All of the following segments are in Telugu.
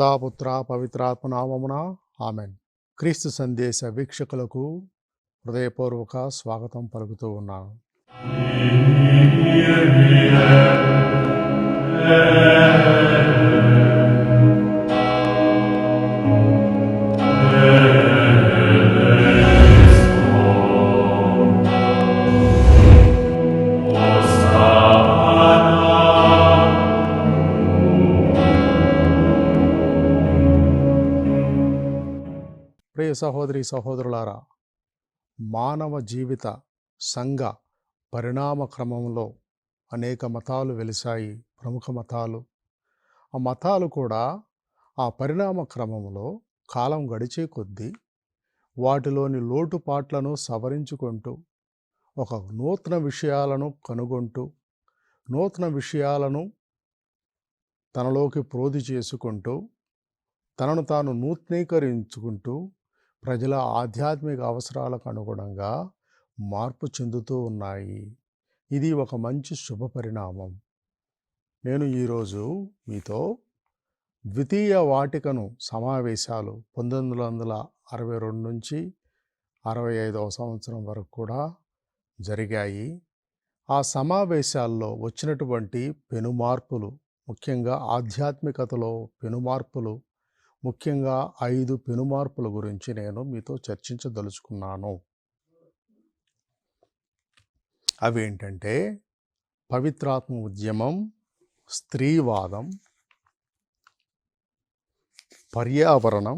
పితా పుత్ర పవిత్రాత్మ నామమున ఆమెన్. క్రీస్తు సందేశ వీక్షకులకు హృదయపూర్వక స్వాగతం పలుకుతూ ఉన్నాను. ప్రియ సహోదరి సహోదరులారా, మానవ జీవిత సంఘ పరిణామ క్రమంలో అనేక మతాలు వెలిశాయి, ప్రముఖ మతాలు. ఆ మతాలు కూడా ఆ పరిణామ క్రమంలో కాలం గడిచే కొద్దీ వాటిలోని లోటుపాట్లను సవరించుకుంటూ ఒక నూతన విషయాలను కనుగొంటూ నూతన విషయాలను తనలోకి ప్రోధి చేసుకుంటూ తనను తాను నూతనీకరించుకుంటూ ప్రజల ఆధ్యాత్మిక అవసరాలకు అనుగుణంగా మార్పు చెందుతూ ఉన్నాయి. ఇది ఒక మంచి శుభ పరిణామం. నేను ఈరోజు మీతో ద్వితీయ వాటికను సమావేశాలు 1962 నుంచి 65వ సంవత్సరం వరకు కూడా జరిగాయి. ఆ సమావేశాల్లో వచ్చినటువంటి పెనుమార్పులు, ముఖ్యంగా ఆధ్యాత్మికతలో పెనుమార్పులు, ముఖ్యంగా 5 పెనుమార్పుల గురించి నేను మీతో చర్చించదలుచుకున్నాను. అవేంటంటే పవిత్రాత్మ ఉద్యమం, స్త్రీవాదం, పర్యావరణం,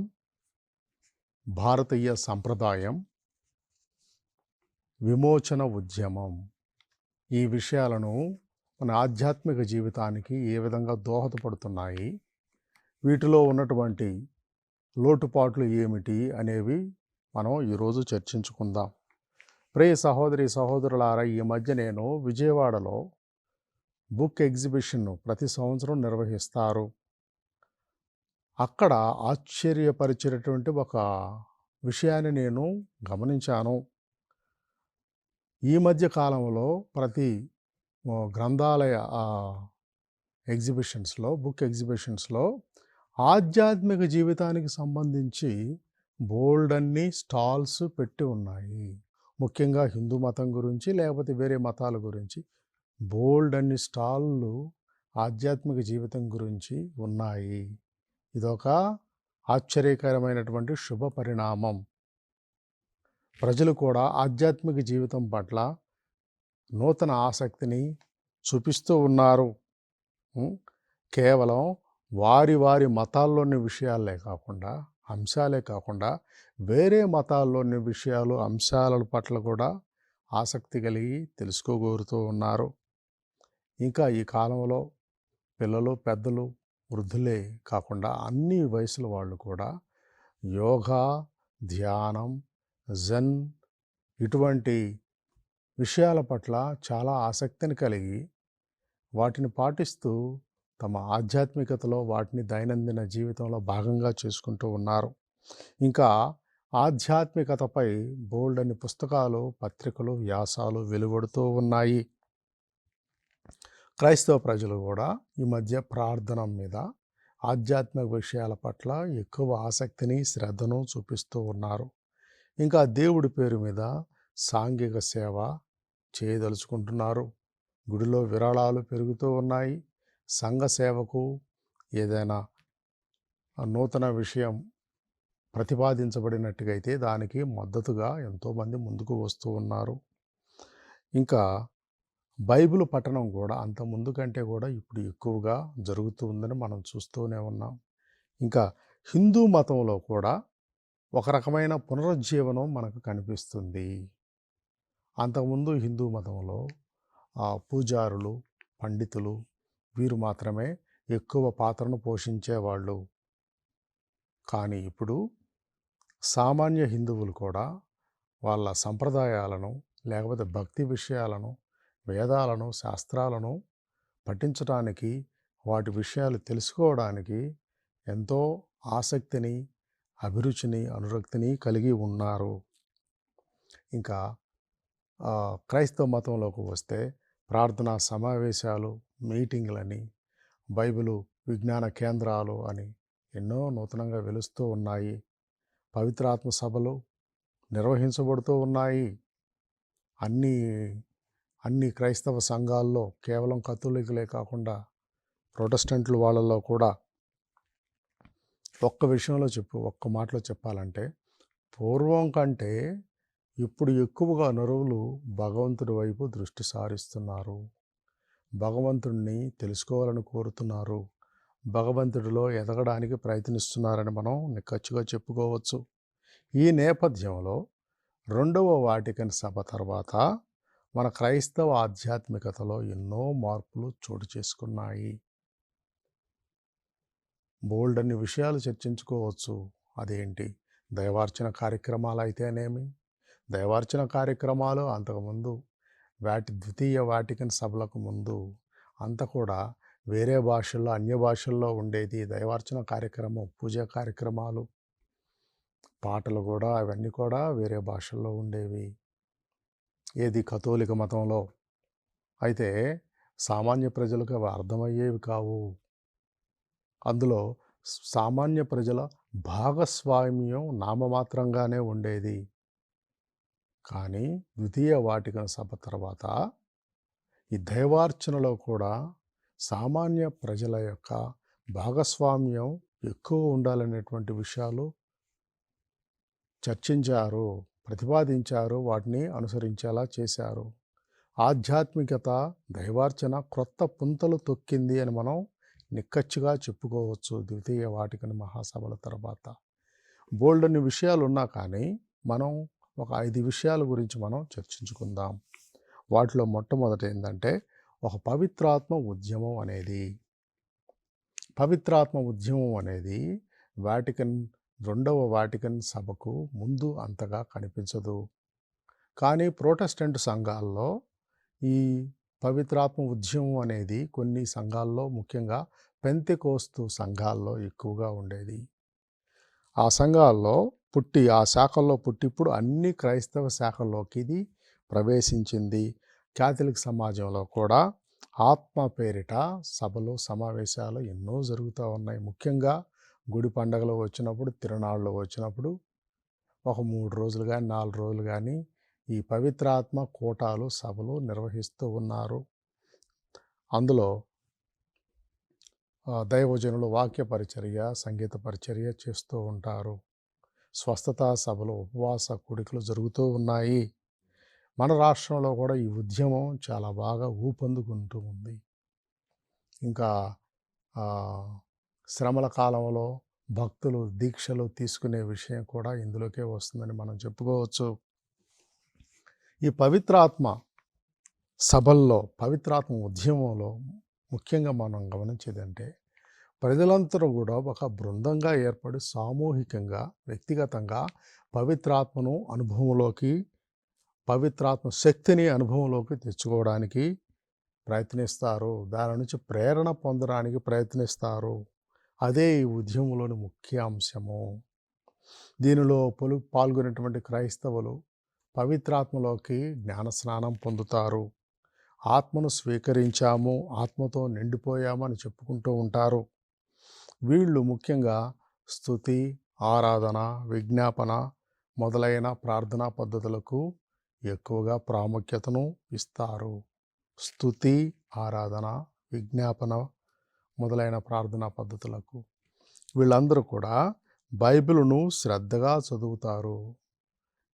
భారతీయ సంప్రదాయం, విమోచన ఉద్యమం. ఈ విషయాలను మన ఆధ్యాత్మిక జీవితానికి ఏ విధంగా దోహదపడుతున్నాయి, వీటిలో ఉన్నటువంటి లోటుపాట్లు ఏమిటి అనేవి మనం ఈరోజు చర్చించుకుందాం. ప్రియ సహోదరి సహోదరులారా, ఈ మధ్య నేను విజయవాడలో బుక్ ఎగ్జిబిషన్ను ప్రతి సంవత్సరం నిర్వహిస్తారు. అక్కడ ఆశ్చర్యపరిచేటటువంటి ఒక విషయాన్ని నేను గమనించాను. ఈ మధ్య కాలంలో ప్రతి గ్రంథాలయ ఎగ్జిబిషన్స్లో, బుక్ ఎగ్జిబిషన్స్లో ఆధ్యాత్మిక జీవితానికి సంబంధించి బోల్డన్ని స్టాల్స్ పెట్టి ఉన్నాయి. ముఖ్యంగా హిందూ మతం గురించి, లేకపోతే వేరే మతాల గురించి బోల్డన్ని స్టాళ్ళు ఆధ్యాత్మిక జీవితం గురించి ఉన్నాయి. ఇదొక ఆశ్చర్యకరమైనటువంటి శుభ పరిణామం. ప్రజలు కూడా ఆధ్యాత్మిక జీవితం పట్ల నూతన ఆసక్తిని చూపిస్తూ ఉన్నారు. కేవలం వారి వారి మతాల్లోని విషయాలే కాకుండా, అంశాలే కాకుండా వేరే మతాల్లోని విషయాలు, అంశాల పట్ల కూడా ఆసక్తి కలిగి తెలుసుకోగోరుతూ ఉన్నారు. ఇంకా ఈ కాలంలో పిల్లలు, పెద్దలు, వృద్ధులే కాకుండా అన్ని వయసుల వాళ్ళు కూడా యోగా, ధ్యానం, జెన్ ఇటువంటి విషయాల పట్ల చాలా ఆసక్తిని కలిగి వాటిని పాటిస్తూ తమ ఆధ్యాత్మికతలో వాటిని దైనందిన జీవితంలో భాగంగా చేసుకుంటూ ఉన్నారు. ఇంకా ఆధ్యాత్మికతపై బోల్డన్ని పుస్తకాలు, పత్రికలు, వ్యాసాలు వెలువడుతూ ఉన్నాయి. క్రైస్తవ ప్రజలు కూడా ఈ మధ్య ప్రార్థన మీద, ఆధ్యాత్మిక విషయాల పట్ల ఎక్కువ ఆసక్తిని, శ్రద్ధను చూపిస్తూ ఉన్నారు. ఇంకా దేవుడి పేరు మీద సాంఘిక సేవ చేయదలుచుకుంటున్నారు. గుడిలో విరాళాలు పెరుగుతూ ఉన్నాయి. సంఘ సేవకు ఏదైనా నూతన విషయం ప్రతిపాదించబడినట్టుగైతే దానికి మద్దతుగా ఎంతోమంది ముందుకు వస్తూ ఉన్నారు. ఇంకా బైబిల్ పఠనం కూడా అంత ముందు కంటే కూడా ఇప్పుడు ఎక్కువగా జరుగుతూ ఉందని మనం చూస్తూనే ఉన్నాం. ఇంకా హిందూ మతంలో కూడా ఒక రకమైన పునరుజ్జీవనం మనకు కనిపిస్తుంది. అంతకుముందు హిందూ మతంలో పూజారులు, పండితులు వీరు మాత్రమే ఎక్కువ పాత్రను పోషించేవాళ్ళు. కానీ ఇప్పుడు సామాన్య హిందువులు కూడా వాళ్ళ సంప్రదాయాలను, లేకపోతే భక్తి విషయాలను, వేదాలను, శాస్త్రాలను పఠించడానికి, వాటి విషయాలు తెలుసుకోవడానికి ఎంతో ఆసక్తిని, అభిరుచిని, అనురక్తిని కలిగి ఉన్నారు. ఇంకా క్రైస్తవ మతంలోకి వస్తే ప్రార్థనా సమావేశాలు, మీటింగ్లని, బైబిలు విజ్ఞాన కేంద్రాలు అని ఎన్నో నూతనంగా వెలుస్తూ ఉన్నాయి. పవిత్రాత్మ సభలు నిర్వహించబడుతూ ఉన్నాయి. అన్నీ అన్ని క్రైస్తవ సంఘాల్లో కేవలం కథోలికులే కాకుండా ప్రొటెస్టెంట్లు వాళ్ళలో కూడా ఒక్క మాటలో చెప్పాలంటే పూర్వం కంటే ఇప్పుడు ఎక్కువగా నరువులు భగవంతుడి వైపు దృష్టి సారిస్తున్నారు. భగవంతుడిని తెలుసుకోవాలని కోరుతున్నారు. భగవంతుడిలో ఎదగడానికి ప్రయత్నిస్తున్నారని మనం నిక్కచ్చిగా చెప్పుకోవచ్చు. ఈ నేపథ్యంలో 2వ వాటికన్ సభ తర్వాత మన క్రైస్తవ ఆధ్యాత్మికతలో ఎన్నో మార్పులు చోటు చేసుకున్నాయి. బోల్డన్ని విషయాలు చర్చించుకోవచ్చు. అదేంటి, దైవార్చన కార్యక్రమాలు అయితేనేమి, దైవార్చన కార్యక్రమాలు అంతకుముందు ద్వితీయ వాటికన్ సభలకు ముందు అంతా కూడా వేరే భాషల్లో, అన్య భాషల్లో ఉండేది దైవార్చన కార్యక్రమం. పూజా కార్యక్రమాలు, పాటలు కూడా అవన్నీ కూడా వేరే భాషల్లో ఉండేవి. ఏది కథోలిక మతంలో అయితే సామాన్య ప్రజలకు అవి అర్థమయ్యేవి కావు. అందులో సామాన్య ప్రజల భాగస్వామ్యం నామమాత్రంగానే ఉండేది. కానీ ద్వితీయ వాటికన్ సభ తర్వాత ఈ దైవార్చనలో కూడా సామాన్య ప్రజల యొక్క భాగస్వామ్యం ఎక్కువ ఉండాలనేటువంటి విషయాలు చర్చించారు, ప్రతిపాదించారు, వాటిని అనుసరించేలా చేశారు. ఆధ్యాత్మికత, దైవార్చన క్రొత్త పుంతలు తొక్కింది అని మనం నిక్కచ్చిగా చెప్పుకోవచ్చు. ద్వితీయ వాటికన్ మహాసభల తర్వాత బోల్డన్ని విషయాలు ఉన్నా కానీ మనం ఒక 5 విషయాల గురించి మనం చర్చించుకుందాం. వాటిలో మొట్టమొదటి ఏంటంటే ఒక పవిత్రాత్మ ఉద్యమం అనేది. పవిత్రాత్మ ఉద్యమం అనేది వాటికన్ 2వ వాటికన్ సభకు ముందు అంతగా కనిపించదు. కానీ ప్రొటెస్టెంట్ సంఘాల్లో ఈ పవిత్రాత్మ ఉద్యమం అనేది కొన్ని సంఘాల్లో, ముఖ్యంగా పెంతెకోస్తు సంఘాల్లో ఎక్కువగా ఉండేది. ఆ సంఘాల్లో ఆ శాఖల్లో పుట్టి ఇప్పుడు అన్ని క్రైస్తవ శాఖల్లోకి ఇది ప్రవేశించింది. క్యాథలిక్ సమాజంలో కూడా ఆత్మ పేరిట సభలు, సమావేశాలు ఎన్నో జరుగుతూ ఉన్నాయి. ముఖ్యంగా గుడి పండగలు వచ్చినప్పుడు, తిరునాళ్ళు వచ్చినప్పుడు ఒక 3 రోజులు కానీ 4 రోజులు కానీ ఈ పవిత్రాత్మ కూటాలు, సభలు నిర్వహిస్తూ ఉన్నారు. అందులో దైవజనులు వాక్య పరిచర్య, సంగీత పరిచర్య చేస్తూ ఉంటారు. స్వస్థతా సభలు, ఉపవాస కూడికలు జరుగుతూ ఉన్నాయి. మన రాష్ట్రంలో కూడా ఈ ఉద్యమం చాలా బాగా ఊపందుకుంటూ ఉంది. ఇంకా శ్రమల కాలంలో భక్తులు దీక్షలు తీసుకునే విషయం కూడా ఇందులోకే వస్తుందని మనం చెప్పుకోవచ్చు. ఈ పవిత్రాత్మ సభల్లో, పవిత్రాత్మ ఉద్యమంలో ముఖ్యంగా మనం గమనించేదంటే ప్రజలందరూ కూడా ఒక బృందంగా ఏర్పడి సామూహికంగా, వ్యక్తిగతంగా పవిత్రాత్మను అనుభవంలోకి, పవిత్రాత్మ శక్తిని అనుభవంలోకి తెచ్చుకోవడానికి ప్రయత్నిస్తారు. దాని నుంచి ప్రేరణ పొందడానికి ప్రయత్నిస్తారు. అదే ఈ ఉద్యమంలోని ముఖ్య అంశము. దీనిలో పాల్గొనేటువంటి క్రైస్తవులు పవిత్రాత్మలోకి జ్ఞానస్నానం పొందుతారు. ఆత్మను స్వీకరించాము, ఆత్మతో నిండిపోయామని చెప్పుకుంటూ ఉంటారు. వీళ్ళు ముఖ్యంగా స్తుతి, ఆరాధన, విజ్ఞాపన మొదలైన ప్రార్థనా పద్ధతులకు ఎక్కువగా ప్రాముఖ్యతను ఇస్తారు. స్తుతి, ఆరాధన, విజ్ఞాపన మొదలైన ప్రార్థనా పద్ధతులకు వీళ్ళందరూ కూడా బైబిలును శ్రద్ధగా చదువుతారు,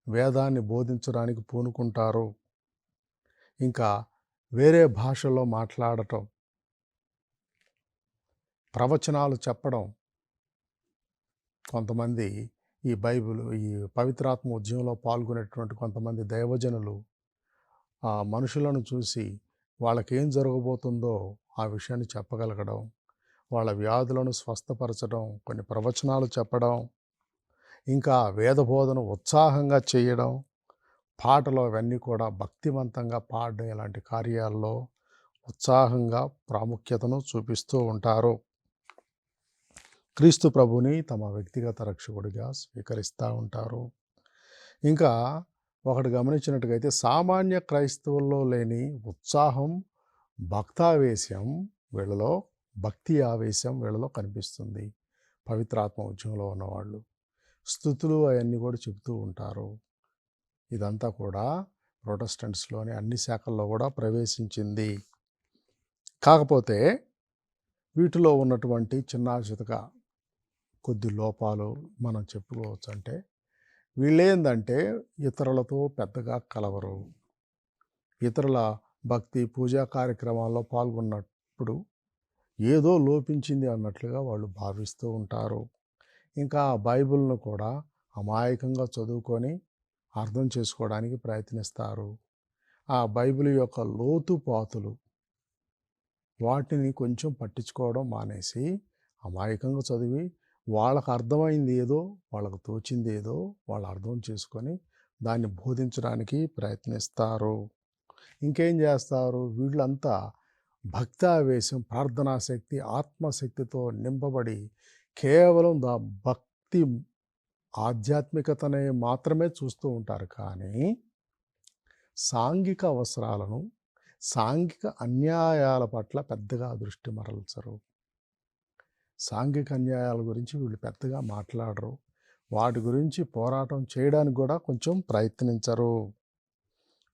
వేదాన్ని బోధించడానికి పూనుకుంటారు. ఇంకా వేరే భాషలో మాట్లాడటం, ప్రవచనాలు చెప్పడం. కొంతమంది ఈ పవిత్రాత్మ ఉద్యమంలో పాల్గొనేటువంటి కొంతమంది దైవజనులు ఆ మనుషులను చూసి వాళ్ళకేం జరగబోతుందో ఆ విషయాన్ని చెప్పగలగడం, వాళ్ళ వ్యాధులను స్వస్థపరచడం, కొన్ని ప్రవచనాలు చెప్పడం, ఇంకా వేదబోధన ఉత్సాహంగా చేయడం, పాటలు అవన్నీ కూడా భక్తివంతంగా పాడడం, ఇలాంటి కార్యాల్లో ఉత్సాహంగా ప్రాముఖ్యతను చూపిస్తూ ఉంటారు. క్రీస్తు ప్రభుని తమ వ్యక్తిగత రక్షకుడిగా స్వీకరిస్తూ ఉంటారు. ఇంకా ఒకటి గమనించినట్టుగైతే సామాన్య క్రైస్తవుల్లో లేని ఉత్సాహం, భక్తి ఆవేశం వీళ్ళలో కనిపిస్తుంది. పవిత్రాత్మ ఉద్యమంలో ఉన్నవాళ్ళు. స్తుతులు అవన్నీ కూడా చెబుతూ ఉంటారు. ఇదంతా కూడా ప్రొటెస్టెంట్స్‌లోని అన్ని శాఖల్లో కూడా ప్రవేశించింది. కాకపోతే వీటిలో ఉన్నటువంటి చిన్నా చితక కొద్ది లోపాలు మనం చెప్పుకోవచ్చు. అంటే వీళ్ళేందంటే ఇతరులతో పెద్దగా కలవరు. ఇతరుల భక్తి పూజా కార్యక్రమాల్లో పాల్గొన్నప్పుడు ఏదో లోపించింది అన్నట్లుగా వాళ్ళు భావిస్తూ ఉంటారు. ఇంకా బైబిల్ను కూడా అమాయకంగా చదువుకొని అర్థం చేసుకోవడానికి ప్రయత్నిస్తారు. ఆ బైబిల్ యొక్క లోతుపాతులు వాటిని కొంచెం పట్టించుకోవడం మానేసి అమాయకంగా చదివి వాళ్ళకు అర్థమైంది ఏదో, వాళ్ళకు తోచింది ఏదో వాళ్ళు అర్థం చేసుకొని దాన్ని బోధించడానికి ప్రయత్నిస్తారు. ఇంకేం చేస్తారు? వీళ్ళంతా భక్తావేశం, ప్రార్థనాశక్తి, ఆత్మశక్తితో నింపబడి కేవలం భక్తి ఆధ్యాత్మికతనే మాత్రమే చూస్తూ ఉంటారు. కానీ సాంఘిక అవసరాలను, సాంఘిక అన్యాయాల పట్ల పెద్దగా దృష్టి మరల్చరు. సాంఘిక అన్యాయాల గురించి వీళ్ళు పెద్దగా మాట్లాడరు. వాటి గురించి పోరాటం చేయడానికి కూడా కొంచెం ప్రయత్నించరు.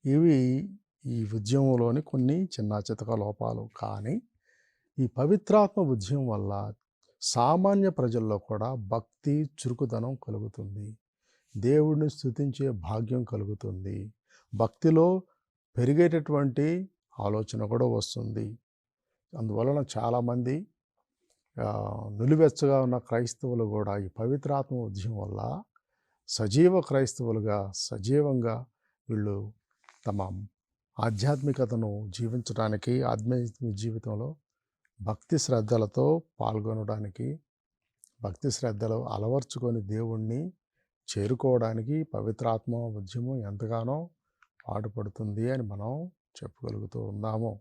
ఇవి ఈ ఉద్యమంలోని కొన్ని చిన్న చితక లోపాలు. కానీ ఈ పవిత్రాత్మ ఉద్యమం వల్ల సామాన్య ప్రజల్లో కూడా భక్తి చురుకుదనం కలుగుతుంది. దేవుడిని స్తుతించే భాగ్యం కలుగుతుంది. భక్తిలో పెరిగేటటువంటి ఆలోచన కూడా వస్తుంది. అందువలన చాలామంది నిలువెచ్చగా ఉన్న క్రైస్తవులు కూడా ఈ పవిత్రాత్మ ఉద్యమం వల్ల సజీవ క్రైస్తవులుగా సజీవంగా వీళ్ళు తమ ఆధ్యాత్మికతను జీవించడానికి, ఆధ్యాత్మిక జీవితంలో భక్తి శ్రద్ధలతో పాల్గొనడానికి, భక్తి శ్రద్ధలు అలవర్చుకొని దేవుణ్ణి చేరుకోవడానికి పవిత్రాత్మ ఉద్యమం ఎంతగానో పాటుపడుతుంది అని మనం చెప్పగలుగుతూ ఉన్నాము.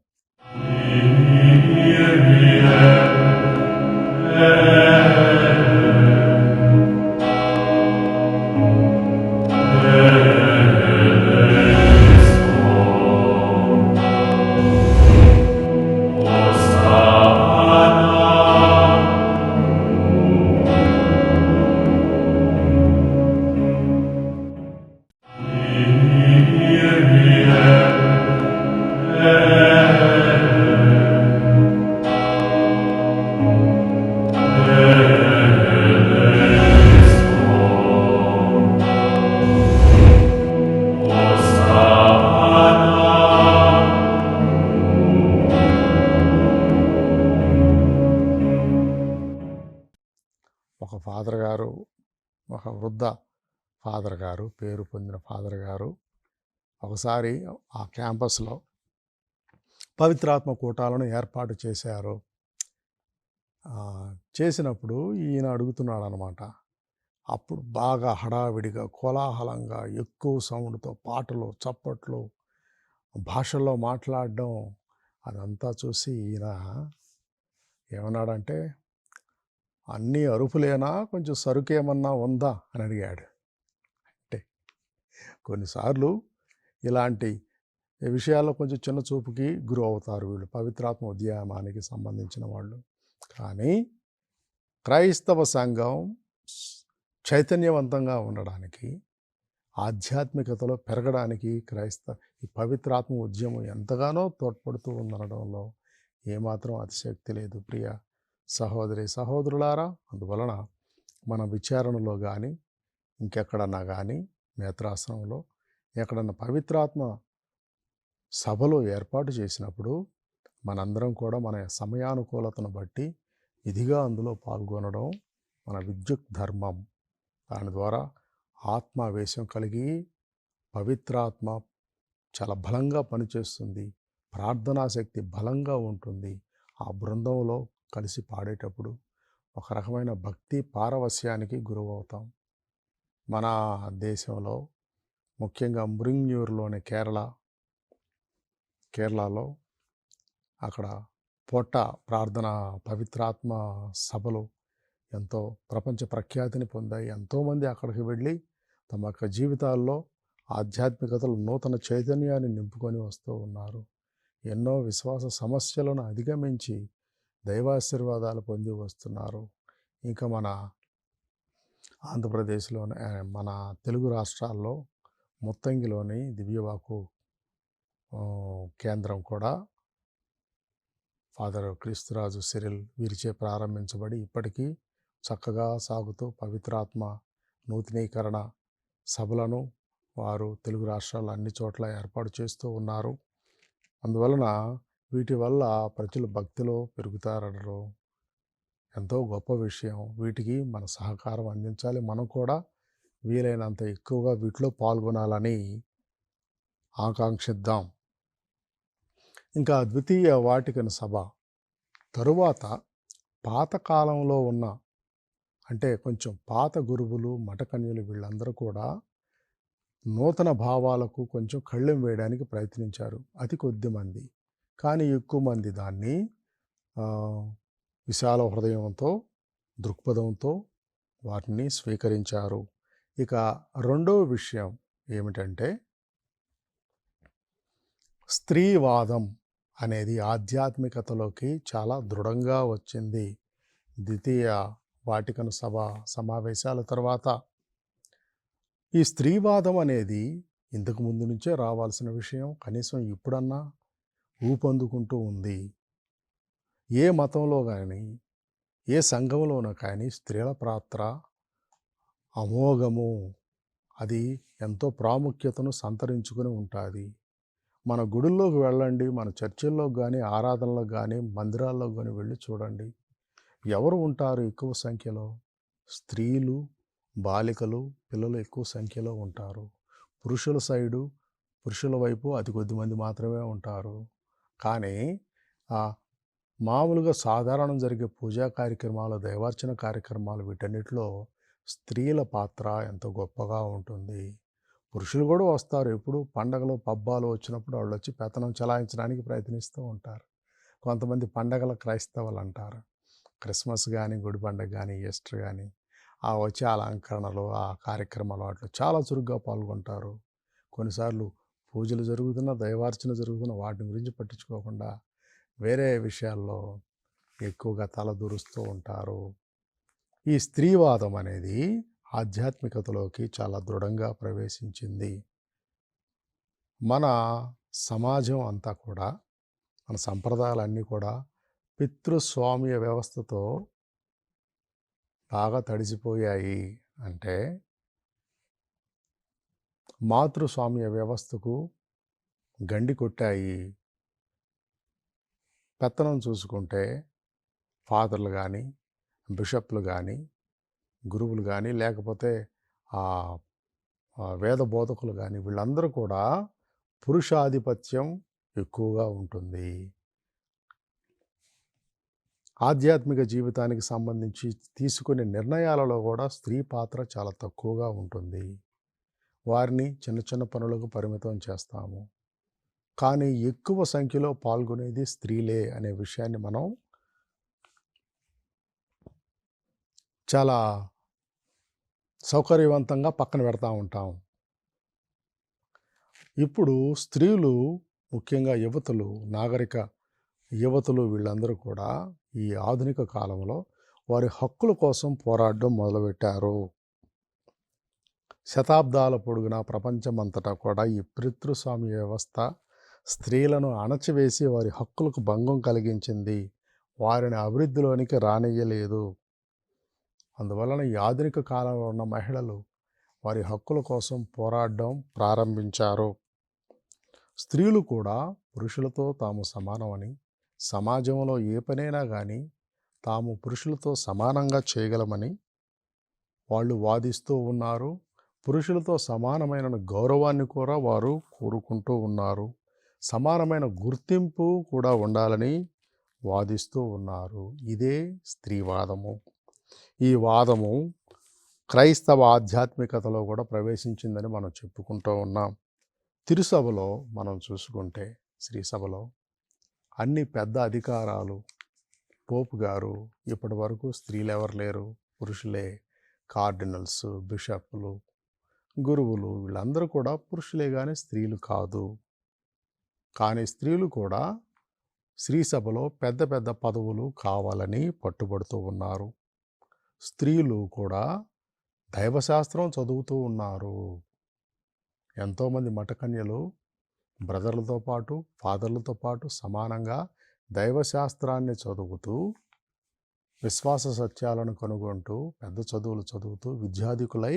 ఒక వృద్ధ ఫాదర్ గారు, పేరు పొందిన ఫాదర్ గారు ఒకసారి ఆ క్యాంపస్లో పవిత్రాత్మ కూటాలను ఏర్పాటు చేశారు. చేసినప్పుడు ఈయన అడుగుతున్నాడు అన్నమాట. అప్పుడు బాగా హడావిడిగా, కోలాహలంగా, ఎక్కువ సౌండ్తో పాటలు, చప్పట్లు, భాషల్లో మాట్లాడడం అదంతా చూసి ఈయన ఏమన్నాడంటే, అన్నీ అరుపులేనా, కొంచెం సరుకేమన్నా ఉందా అని అడిగాడు. అంటే కొన్నిసార్లు ఇలాంటి విషయాల్లో కొంచెం చిన్న చూపుకి గురి అవుతారు వీళ్ళు, పవిత్రాత్మ ఉద్యమానికి సంబంధించిన వాళ్ళు. కానీ క్రైస్తవ సంఘం చైతన్యవంతంగా ఉండడానికి, ఆధ్యాత్మికతలో పెరగడానికి ఈ పవిత్రాత్మ ఉద్యమం ఎంతగానో తోడ్పడుతూ ఉందనడంలో ఏమాత్రం అతిశక్తి లేదు. ప్రియ సహోదరి సహోదరులారా, అందువలన మన విచారణలో కానీ ఇంకెక్కడన్నా కానీ నేత్రాసనంలో ఎక్కడన్నా పవిత్రాత్మ సభలో ఏర్పాటు చేసినప్పుడు మనందరం కూడా మన సమయానుకూలతను బట్టి ఇదిగా అందులో పాల్గొనడం మన విద్యుత్ ధర్మం. దాని ద్వారా ఆత్మావేశం కలిగి పవిత్రాత్మ చాలా బలంగా పనిచేస్తుంది, ప్రార్థనాశక్తి బలంగా ఉంటుంది. ఆ బృందంలో కలిసి పాడేటప్పుడు ఒక రకమైన భక్తి పారవస్యానికి గురవుతాం. మన దేశంలో ముఖ్యంగా మురింగ్యూరులోని కేరళలో అక్కడ పొట్ట ప్రార్థన పవిత్రాత్మ సభలు ఎంతో ప్రపంచ ప్రఖ్యాతిని పొందాయి. ఎంతోమంది అక్కడికి వెళ్ళి తమ యొక్క జీవితాల్లో ఆధ్యాత్మికతలో నూతన చైతన్యాన్ని నింపుకొని వస్తూ ఉన్నారు. ఎన్నో విశ్వాస సమస్యలను అధిగమించి దైవాశీర్వాదాలు పొంది వస్తున్నారు. ఇంకా మన ఆంధ్రప్రదేశ్‌లోని మన తెలుగు రాష్ట్రాల్లో ముత్తంగిలోని దివ్యవాకు కేంద్రం కూడా ఫాదర్ క్రీస్తురాజు సిరిల్ వీరిచే ప్రారంభించబడి ఇప్పటికీ చక్కగా సాగుతూ పవిత్రాత్మ నూతనీకరణ సభలను వారు తెలుగు రాష్ట్రాల్లో అన్ని చోట్ల ఏర్పాటు చేస్తూ ఉన్నారు. అందువలన వీటి వల్ల ప్రజలు భక్తిలో పెరుగుతారనడం ఎంతో గొప్ప విషయం. వీటికి మన సహకారం అందించాలి. మనం కూడా వీలైనంత ఎక్కువగా వీటిలో పాల్గొనాలని ఆకాంక్షిద్దాం. ఇంకా ద్వితీయ వాటికన్ సభ తరువాత పాతకాలంలో ఉన్న అంటే కొంచెం పాత గురువులు మఠకన్యులు వీళ్ళందరూ కూడా నూతన భావాలకు కొంచెం కళ్ళెం వేయడానికి ప్రయత్నించారు. అతి కొద్ది మంది, కానీ ఎక్కువ మంది దాన్ని విశాల హృదయంతో దృక్పథంతో వాటిని స్వీకరించారు. ఇక రెండో విషయం ఏమిటంటే స్త్రీవాదం అనేది ఆధ్యాత్మికతలోకి చాలా దృఢంగా వచ్చింది. ద్వితీయ వాటికన్ సభ సమావేశాల తర్వాత ఈ స్త్రీవాదం అనేది ఇంతకు ముందు నుంచే రావాల్సిన విషయం. కనీసం ఇప్పుడన్నా ఊపందుకుంటూ ఉంది. ఏ మతంలో కానీ ఏ సంఘంలోనూ కానీ స్త్రీల పాత్ర అమోఘము. అది ఎంతో ప్రాముఖ్యతను సంతరించుకుని ఉంటుంది. మన గుడుల్లోకి వెళ్ళండి, మన చర్చిల్లోకి కానీ ఆరాధనలకు కానీ మందిరాల్లోకి కానీ వెళ్ళి చూడండి. ఎవరు ఉంటారు ఎక్కువ సంఖ్యలో? స్త్రీలు, బాలికలు, పిల్లలు ఎక్కువ సంఖ్యలో ఉంటారు. పురుషుల వైపు అతి కొద్ది మంది మాత్రమే ఉంటారు. కానీ మామూలుగా సాధారణం జరిగే పూజా కార్యక్రమాలు, దైవార్చన కార్యక్రమాలు వీటన్నిటిలో స్త్రీల పాత్ర ఎంతో గొప్పగా ఉంటుంది. పురుషులు కూడా వస్తారు. ఎప్పుడు పండగలు పబ్బాలు వచ్చినప్పుడు వాళ్ళు వచ్చి పెత్తనం చలాయించడానికి ప్రయత్నిస్తూ ఉంటారు. కొంతమంది పండగల క్రైస్తవులు అంటారు. క్రిస్మస్ కానీ, గుడి పండగ కానీ, ఈస్టర్ కానీ వచ్చే అలంకరణలు, ఆ కార్యక్రమాలు వాటిలో చాలా చురుగ్గా పాల్గొంటారు. కొన్నిసార్లు పూజలు జరుగుతున్న, దైవార్చన జరుగుతున్న వాటి గురించి పట్టించుకోకుండా వేరే విషయాల్లో ఎక్కువగా తలదూరుస్తూ ఉంటారు. ఈ స్త్రీవాదం అనేది ఆధ్యాత్మికతలోకి చాలా దృఢంగా ప్రవేశించింది. మన సమాజం అంతా కూడా, మన సంప్రదాయాలన్నీ కూడా పితృస్వామ్య వ్యవస్థతో బాగా తడిసిపోయాయి. అంటే మాతృస్వామ్య వ్యవస్థకు గండి కొట్టాయి. పెత్తనం చూసుకుంటే ఫాదర్లు కానీ, బిషప్లు కానీ, గురువులు కానీ, లేకపోతే వేద బోధకులు కానీ వీళ్ళందరూ కూడా పురుషాధిపత్యం ఎక్కువగా ఉంటుంది. ఆధ్యాత్మిక జీవితానికి సంబంధించి తీసుకునే నిర్ణయాలలో కూడా స్త్రీ పాత్ర చాలా తక్కువగా ఉంటుంది. వారిని చిన్న చిన్న పనులకు పరిమితం చేస్తాము. కానీ ఎక్కువ సంఖ్యలో పాల్గొనేది స్త్రీలే అనే విషయాన్ని మనం చాలా సౌకర్యవంతంగా పక్కన పెడతా ఉంటాం. ఇప్పుడు స్త్రీలు, ముఖ్యంగా యువతులు, నాగరిక యువతులు వీళ్ళందరూ కూడా ఈ ఆధునిక కాలంలో వారి హక్కుల కోసం పోరాడడం మొదలుపెట్టారు. శతాబ్దాల పొడుగునా ప్రపంచమంతటా కూడా ఈ పితృస్వామ్య వ్యవస్థ స్త్రీలను అణచివేసి వారి హక్కులకు భంగం కలిగించింది. వారిని అభివృద్ధిలోనికి రానియ్యలేదు. అందువలన ఈ ఆధునిక కాలంలో ఉన్న మహిళలు వారి హక్కుల కోసం పోరాడడం ప్రారంభించారు. స్త్రీలు కూడా పురుషులతో తాము సమానమని, సమాజంలో ఏ పనైనా కానీ తాము పురుషులతో సమానంగా చేయగలమని వాళ్ళు వాదిస్తూ ఉన్నారు. పురుషులతో సమానమైన గౌరవాన్ని కూడా వారు కోరుకుంటూ ఉన్నారు. సమానమైన గుర్తింపు కూడా ఉండాలని వాదిస్తూ ఉన్నారు. ఇదే స్త్రీవాదము. ఈ వాదము క్రైస్తవ ఆధ్యాత్మికతలో కూడా ప్రవేశించిందని మనం చెప్పుకుంటూ ఉన్నాం. తిరుసభలో మనం చూసుకుంటే, శ్రీసభలో అన్ని పెద్ద అధికారాలు పోపు గారు, ఇప్పటి వరకు స్త్రీలు ఎవరు లేరు, పురుషులే. కార్డినల్స్, బిషప్లు, గురువులు వీళ్ళందరూ కూడా పురుషులే కానీ స్త్రీలు కాదు. కానీ స్త్రీలు కూడా శ్రీసభలో పెద్ద పెద్ద పదవులు కావాలని పట్టుబడుతూ ఉన్నారు. స్త్రీలు కూడా దైవశాస్త్రం చదువుతూ ఉన్నారు. ఎంతోమంది మఠకన్యలు బ్రదర్లతో పాటు, ఫాదర్లతో పాటు సమానంగా దైవశాస్త్రాన్ని చదువుతూ, విశ్వాస సత్యాలను కనుగొంటూ, పెద్ద చదువులు చదువుతూ, విద్యాధికులై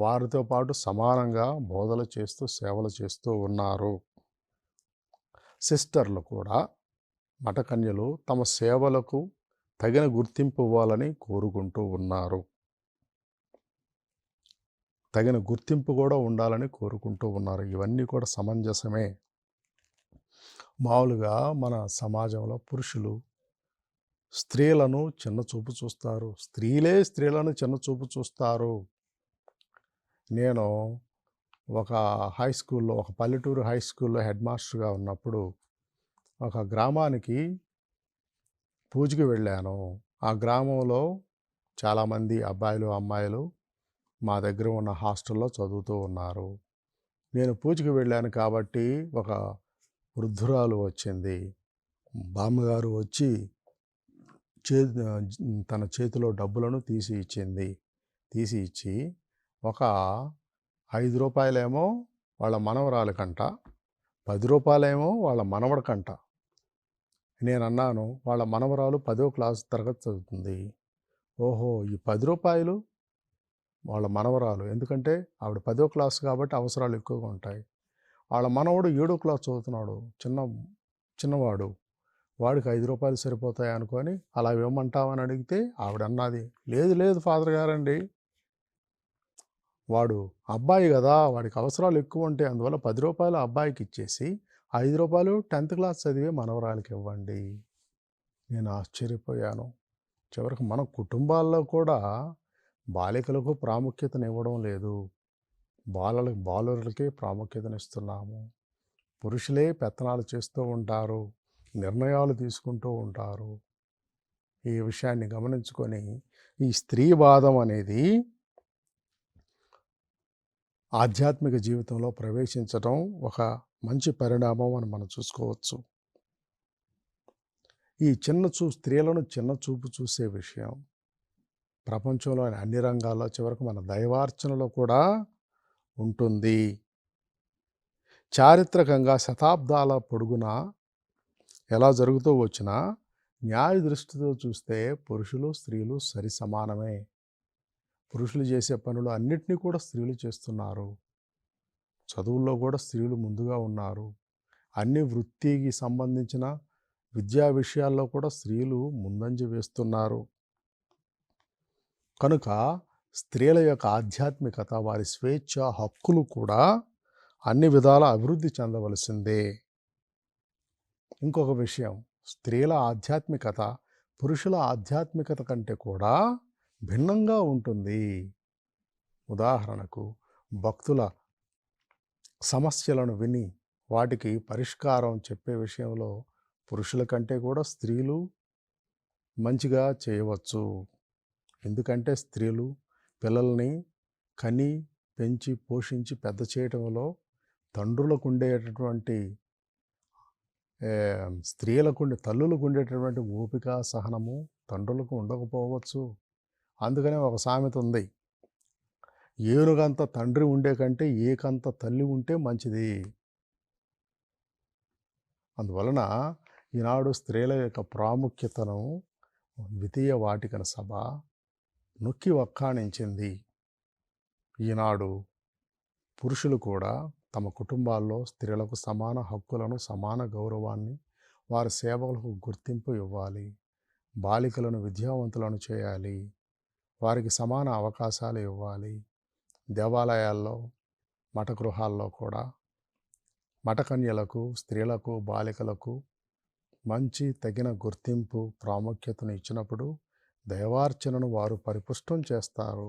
వారితో పాటు సమానంగా బోధలు చేస్తూ, సేవలు చేస్తూ ఉన్నారు. సిస్టర్లు కూడా, మఠకన్యలు తమ సేవలకు తగిన గుర్తింపు ఇవ్వాలని కోరుకుంటూ ఉన్నారు. తగిన గుర్తింపు కూడా ఉండాలని కోరుకుంటూ ఉన్నారు. ఇవన్నీ కూడా సమంజసమే. మామూలుగా మన సమాజంలో పురుషులు స్త్రీలను చిన్న చూపు చూస్తారు. స్త్రీలే స్త్రీలను చిన్న చూపు చూస్తారు. నేను ఒక హై స్కూల్లో, ఒక పల్లెటూరు హై స్కూల్లో హెడ్ మాస్టర్గా ఉన్నప్పుడు ఒక గ్రామానికి పూజకి వెళ్ళాను. ఆ గ్రామంలో చాలామంది అబ్బాయిలు, అమ్మాయిలు మా దగ్గర ఉన్న హాస్టల్లో చదువుతూ ఉన్నారు. నేను పూజకి వెళ్ళాను కాబట్టి ఒక వృద్ధురాలు వచ్చింది. బామ్మగారు వచ్చి తన చేతిలో డబ్బులను తీసి ఇచ్చింది. తీసి ఇచ్చి ఒక 5 రూపాయలేమో వాళ్ళ మనవరాలికంట, 10 రూపాయలేమో వాళ్ళ మనవడికంట. నేను అన్నాను, వాళ్ళ మనవరాలు 10వ క్లాస్ తరగతి చదువుతుంది. ఓహో, ఈ 10 రూపాయలు వాళ్ళ మనవరాలు, ఎందుకంటే ఆవిడ 10వ క్లాస్ కాబట్టి అవసరాలు ఎక్కువగా ఉంటాయి. వాళ్ళ మనవడు 7వ క్లాస్ చదువుతున్నాడు, చిన్నవాడు. వాడికి 5 రూపాయలు సరిపోతాయి అనుకొని అలా ఇవ్వమంటావని అడిగితే ఆవిడ అన్నది, లేదు లేదు ఫాదర్ గారండి, వాడు అబ్బాయి కదా, వాడికి అవసరాలు ఎక్కువ ఉంటాయి, అందువల్ల 10 రూపాయలు అబ్బాయికి ఇచ్చేసి 5 రూపాయలు 10th క్లాస్ చదివే మనవరాలకి ఇవ్వండి. నేను ఆశ్చర్యపోయాను. చివరికి మన కుటుంబాల్లో కూడా బాలికలకు ప్రాముఖ్యతనివ్వడం లేదు. బాలులకే ప్రాముఖ్యతనిస్తున్నాము. పురుషులే పెత్తనాలు చేస్తూ ఉంటారు, నిర్ణయాలు తీసుకుంటూ ఉంటారు. ఈ విషయాన్ని గమనించుకొని ఈ స్త్రీవాదం అనేది ఆధ్యాత్మిక జీవితంలో ప్రవేశించడం ఒక మంచి పరిణామం అని మనం చూసుకోవచ్చు. ఈ స్త్రీలను చిన్న చూపు చూసే విషయం ప్రపంచంలోని అన్ని రంగాల్లో, చివరకు మన దైవార్చనలో కూడా ఉంటుంది. చారిత్రకంగా శతాబ్దాల పొడుగునా ఎలా జరుగుతూ వచ్చినా న్యాయ దృష్టితో చూస్తే పురుషులు స్త్రీలు సరి సమానమే. పురుషులు చేసే పనులు అన్నిటినీ కూడా స్త్రీలు చేస్తున్నారు. చదువుల్లో కూడా స్త్రీలు ముందుగా ఉన్నారు. అన్ని వృత్తికి సంబంధించిన విద్యా విషయాల్లో కూడా స్త్రీలు ముందంజ వేస్తున్నారు. కనుక స్త్రీల యొక్క ఆధ్యాత్మికత, వారి స్వేచ్ఛ, హక్కులు కూడా అన్ని విధాల అభివృద్ధి చెందవలసిందే. ఇంకొక విషయం, స్త్రీల ఆధ్యాత్మికత పురుషుల ఆధ్యాత్మికత కంటే కూడా భిన్నంగా ఉంటుంది. ఉదాహరణకు, భక్తుల సమస్యలను విని వాటికి పరిష్కారం చెప్పే విషయంలో పురుషుల కంటే కూడా స్త్రీలు మంచిగా చేయవచ్చు. ఎందుకంటే స్త్రీలు పిల్లల్ని కని, పెంచి, పోషించి పెద్ద చేయటంలో తండ్రులకు ఉండేటటువంటి తల్లులకు ఉండేటటువంటి ఓపిక, సహనము తండ్రులకు ఉండకపోవచ్చు. అందుకనే ఒక సామెత ఉంది, ఏనుగంత తండ్రి ఉండే కంటే ఏకంత తల్లి ఉంటే మంచిది. అందువలన ఈనాడు స్త్రీల యొక్క ప్రాముఖ్యతను ద్వితీయ వాటికన్ సభ నొక్కి వక్కాణించింది. ఈనాడు పురుషులు కూడా తమ కుటుంబాల్లో స్త్రీలకు సమాన హక్కులను, సమాన గౌరవాన్ని, వారి సేవలకు గుర్తింపు ఇవ్వాలి. బాలికలను విద్యావంతులను చేయాలి. వారికి సమాన అవకాశాలు ఇవ్వాలి. దేవాలయాల్లో, మఠ గృహాల్లో కూడా మఠకన్యలకు, స్త్రీలకు, బాలికలకు మంచి తగిన గుర్తింపు, ప్రాముఖ్యతను ఇచ్చినప్పుడు దైవార్చనను వారు పరిపుష్టం చేస్తారు.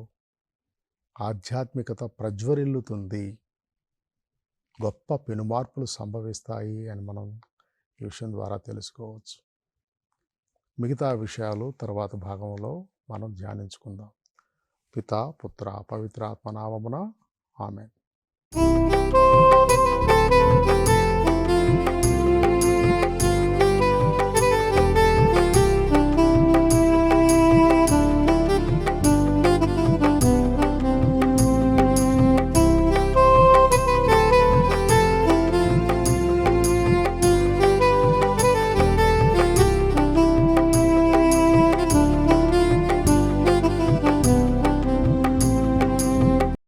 ఆధ్యాత్మికత ప్రజ్వరిల్లుతుంది. గొప్ప పెనుమార్పులు సంభవిస్తాయి అని మనం ఈ విషయం ద్వారా తెలుసుకోవచ్చు. మిగతా విషయాలు తర్వాత భాగంలో మనం ధ్యానించుకుందాం. పితా, పుత్ర, పవిత్రాత్మ నామమున ఆమేన్.